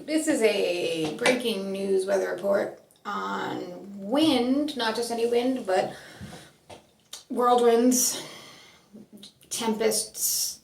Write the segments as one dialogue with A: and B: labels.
A: This is a breaking news weather report on wind, not just any wind, but whirlwinds, tempests,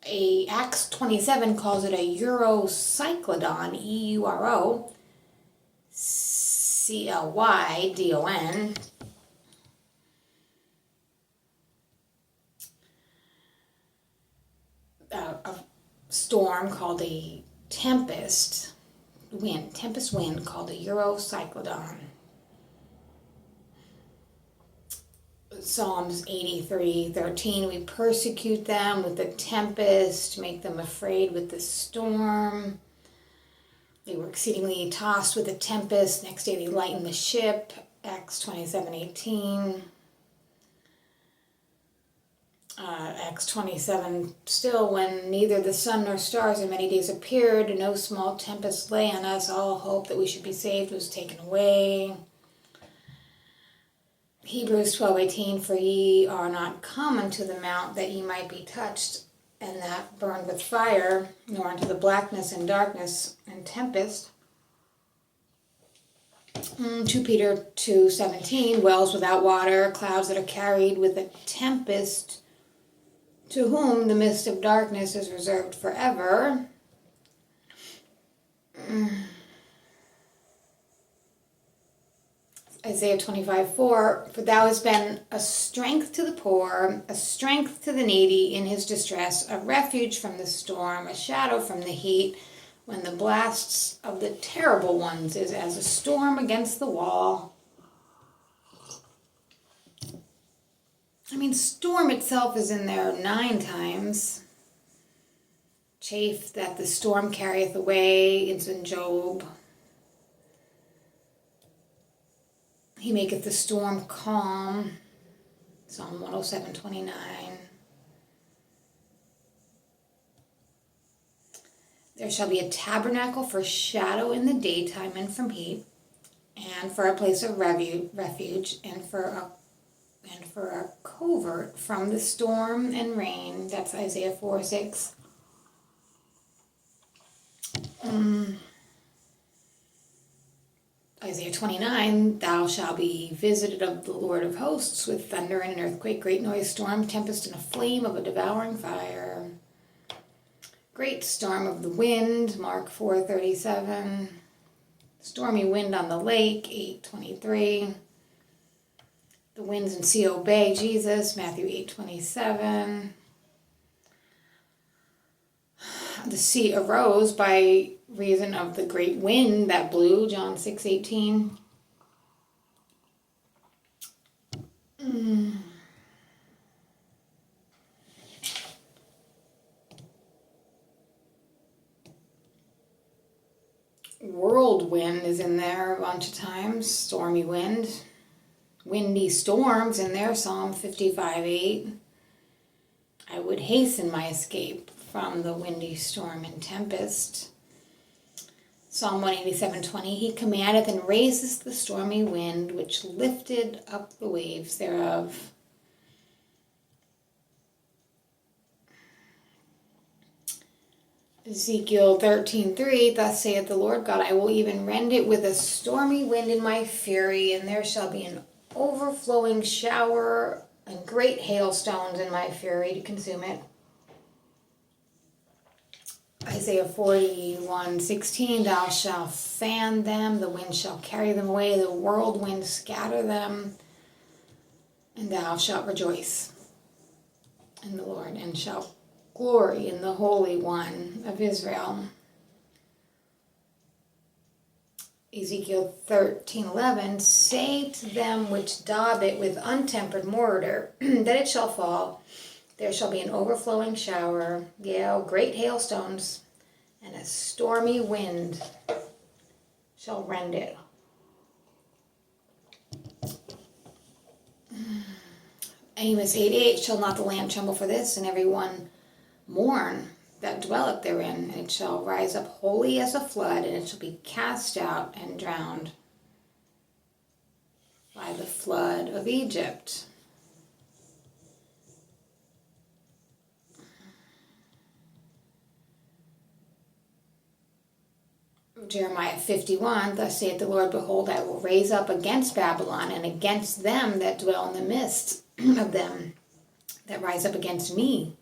A: a Acts 27 calls it a Eurocyclodon, Euroclydon. A storm called a tempest wind called a Eurocyclodon. Psalms 83:13, we persecute them with the tempest, make them afraid with the storm. They were exceedingly tossed with the tempest. Next day they lightened the ship. Acts 27:18. Acts 27, still when neither the sun nor stars in many days appeared, no small tempest lay on us, all hope that we should be saved was taken away. Hebrews 12:18, for ye are not come unto the mount that ye might be touched, and that burned with fire, nor unto the blackness and darkness and tempest. 2 Peter 2:17, wells without water, clouds that are carried with a tempest, to whom the mist of darkness is reserved forever. Isaiah 25:4, for thou hast been a strength to the poor, a strength to the needy in his distress, a refuge from the storm, a shadow from the heat, when the blasts of the terrible ones is as a storm against the wall. Storm itself is in there 9 times. Chafe that the storm carrieth away, it's in Job. He maketh the storm calm, Psalm 107:29. There shall be a tabernacle for shadow in the daytime and from heat, and for a place of refuge, and for a covert from the storm and rain. That's Isaiah 4:6. Isaiah 29, thou shalt be visited of the Lord of hosts with thunder and an earthquake, great noise, storm, tempest, and a flame of a devouring fire. Great storm of the wind, Mark 4:37. Stormy wind on the lake, 8:23. The winds and sea obey Jesus, Matthew 8:27. The sea arose by reason of the great wind that blew, John 6:18. Whirlwind is in there a bunch of times, stormy wind. Windy storms in there, Psalm 55:8. I would hasten my escape from the windy storm and tempest. Psalm 187:20, he commandeth and raiseth the stormy wind, which lifted up the waves thereof. Ezekiel 13:3, thus saith the Lord God, I will even rend it with a stormy wind in my fury, and there shall be an overflowing shower and great hailstones in my fury to consume it. Isaiah 41:16, thou shalt fan them, the wind shall carry them away, the whirlwind scatter them, and thou shalt rejoice in the Lord, and shalt glory in the Holy One of Israel. Ezekiel 13:11, say to them which daub it with untempered mortar, that it shall fall. There shall be an overflowing shower, yea, great hailstones, and a stormy wind shall rend it. Amos 8:8, shall not the land tremble for this, and every one mourn that dwelleth therein, and it shall rise up wholly as a flood, and it shall be cast out and drowned by the flood of Egypt. Jeremiah 51, thus saith the Lord, behold, I will raise up against Babylon and against them that dwell in the midst of them, that rise up against me,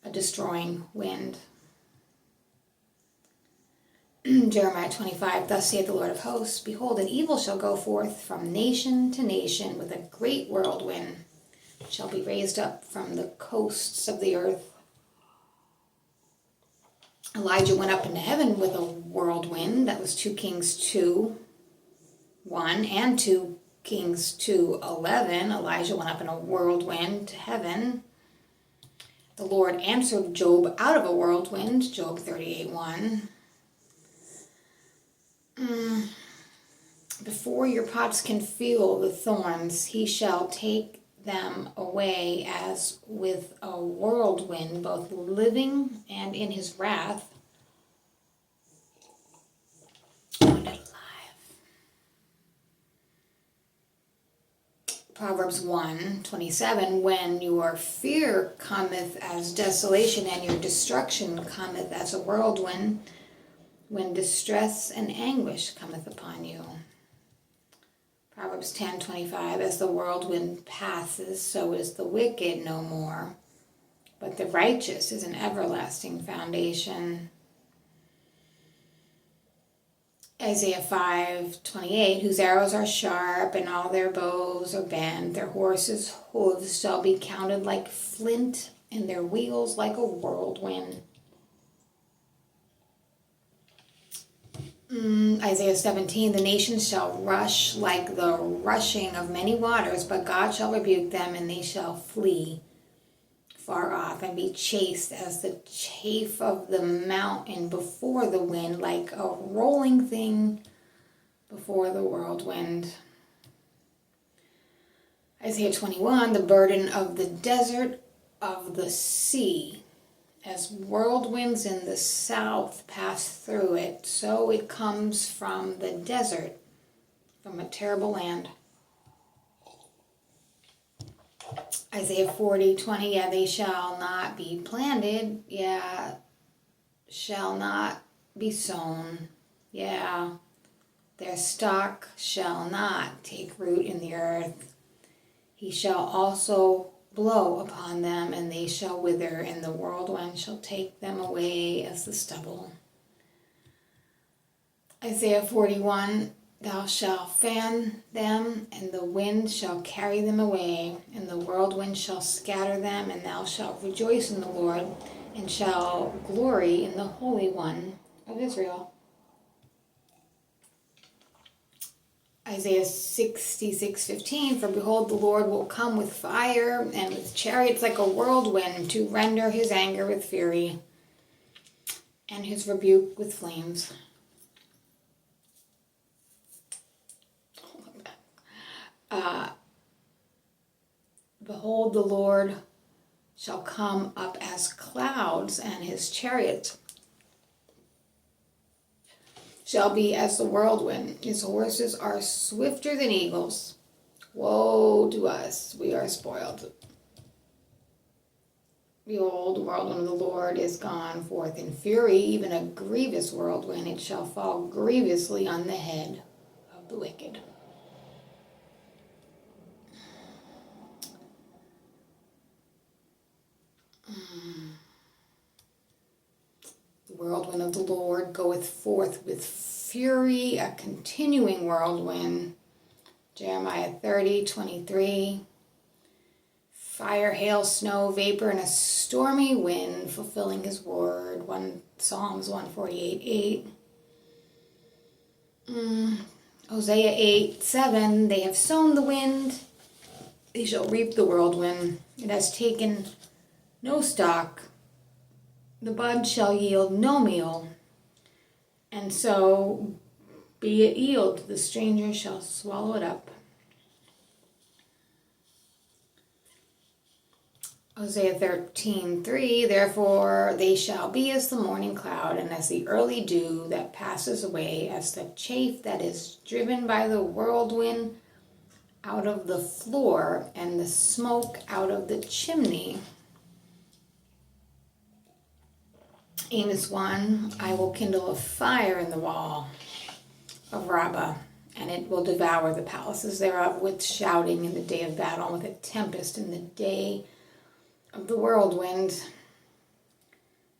A: a destroying wind. Jeremiah 25, thus saith the Lord of hosts, behold, an evil shall go forth from nation to nation with a great whirlwind, shall be raised up from the coasts of the earth. Elijah went up into heaven with a whirlwind. That was 2 Kings 2:1 and 2 Kings 2:11. Elijah went up in a whirlwind to heaven. The Lord answered Job out of a whirlwind, Job 38:1. Before your pots can feel the thorns, he shall take them away as with a whirlwind, both living and in his wrath. Wounded alive. Proverbs 1:27, when your fear cometh as desolation and your destruction cometh as a whirlwind, when distress and anguish cometh upon you. Proverbs 10:25, as the whirlwind passes, so is the wicked no more, but the righteous is an everlasting foundation. Isaiah 5:28, whose arrows are sharp and all their bows are bent, their horses' hooves shall be counted like flint, and their wheels like a whirlwind. Isaiah 17, the nations shall rush like the rushing of many waters, but God shall rebuke them, and they shall flee far off and be chased as the chaff of the mountain before the wind, like a rolling thing before the whirlwind. Isaiah 21, the burden of the desert of the sea. As whirlwinds in the south pass through it, so it comes from the desert, from a terrible land. Isaiah 40:20, yeah, they shall not be planted, yeah, shall not be sown, yeah, their stock shall not take root in the earth. He shall also blow upon them, and they shall wither, and the whirlwind shall take them away as the stubble. Isaiah 41, thou shalt fan them, and the wind shall carry them away, and the whirlwind shall scatter them, and thou shalt rejoice in the Lord, and shall glory in the Holy One of Israel. Isaiah 66:15, for behold, the Lord will come with fire and with chariots like a whirlwind to render his anger with fury and his rebuke with flames. Behold, the Lord shall come up as clouds, and his chariots shall be as the whirlwind. His horses are swifter than eagles. Woe to us, we are spoiled. Behold, the whirlwind of the Lord is gone forth in fury, even a grievous whirlwind. It shall fall grievously on the head of the wicked. The whirlwind of the Lord goeth forth with fury, a continuing whirlwind. Jeremiah 30:23. Fire, hail, snow, vapor, and a stormy wind, fulfilling his word. Psalms 148:8. Hosea 8:7. They have sown the wind, they shall reap the whirlwind. It has taken no stock, the bud shall yield no meal, and so be it yield, the stranger shall swallow it up. Hosea 13:3, therefore they shall be as the morning cloud, and as the early dew that passes away, as the chaff that is driven by the whirlwind out of the floor, and the smoke out of the chimney. Amos 1, I will kindle a fire in the wall of Rabbah, and it will devour the palaces thereof with shouting in the day of battle, and with a tempest in the day of the whirlwind.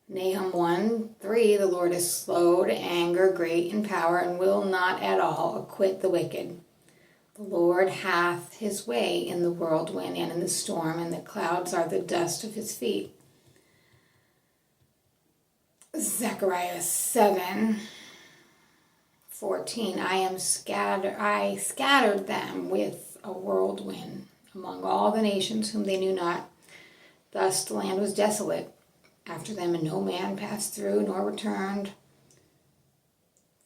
A: Nahum 1:3, the Lord is slow to anger, great in power, and will not at all acquit the wicked. The Lord hath his way in the whirlwind and in the storm, and the clouds are the dust of his feet. Zechariah 7:14, I scattered them with a whirlwind among all the nations whom they knew not. Thus the land was desolate after them, and no man passed through nor returned,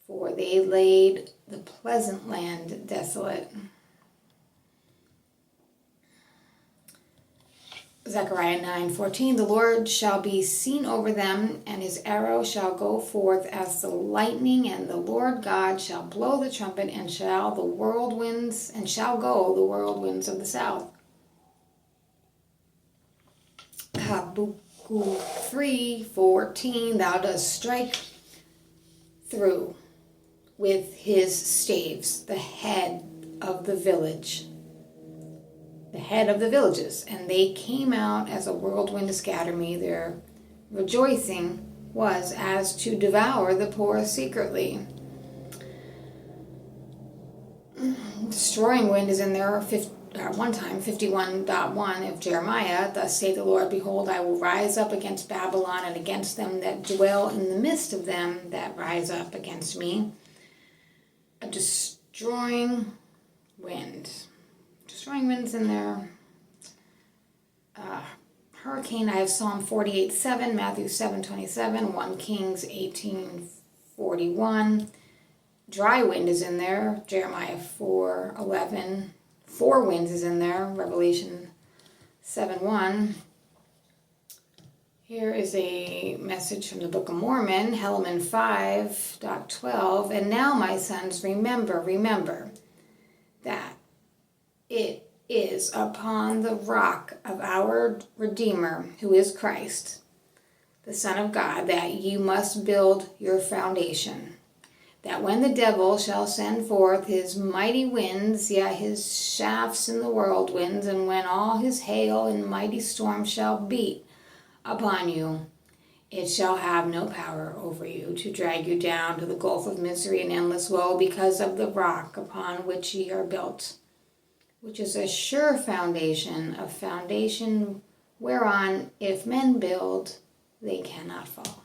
A: for they laid the pleasant land desolate. Zechariah 9:14, the Lord shall be seen over them, and his arrow shall go forth as the lightning, and the Lord God shall blow the trumpet, and shall go the whirlwinds of the south. Habakkuk 3:14, thou dost strike through with his staves the head of the villages, and they came out as a whirlwind to scatter me. Their rejoicing was as to devour the poor secretly. Destroying wind is in there 51.1 of Jeremiah. Thus saith the Lord, behold, I will rise up against Babylon, and against them that dwell in the midst of them that rise up against me. A destroying wind. Destroying winds in there. Hurricane, I have Psalm 48:7, Matthew 7:27, 1 Kings 18:41. Dry wind is in there, Jeremiah 4:11. Four winds is in there, Revelation 7:1. Here is a message from the Book of Mormon, Helaman 5.12. And now, my sons, remember that it is upon the rock of our Redeemer, who is Christ, the Son of God, that you must build your foundation. That when the devil shall send forth his mighty winds, yea, his shafts in the whirlwinds, and when all his hail and mighty storm shall beat upon you, it shall have no power over you to drag you down to the gulf of misery and endless woe, because of the rock upon which ye are built, which is a sure foundation, a foundation whereon if men build, they cannot fall.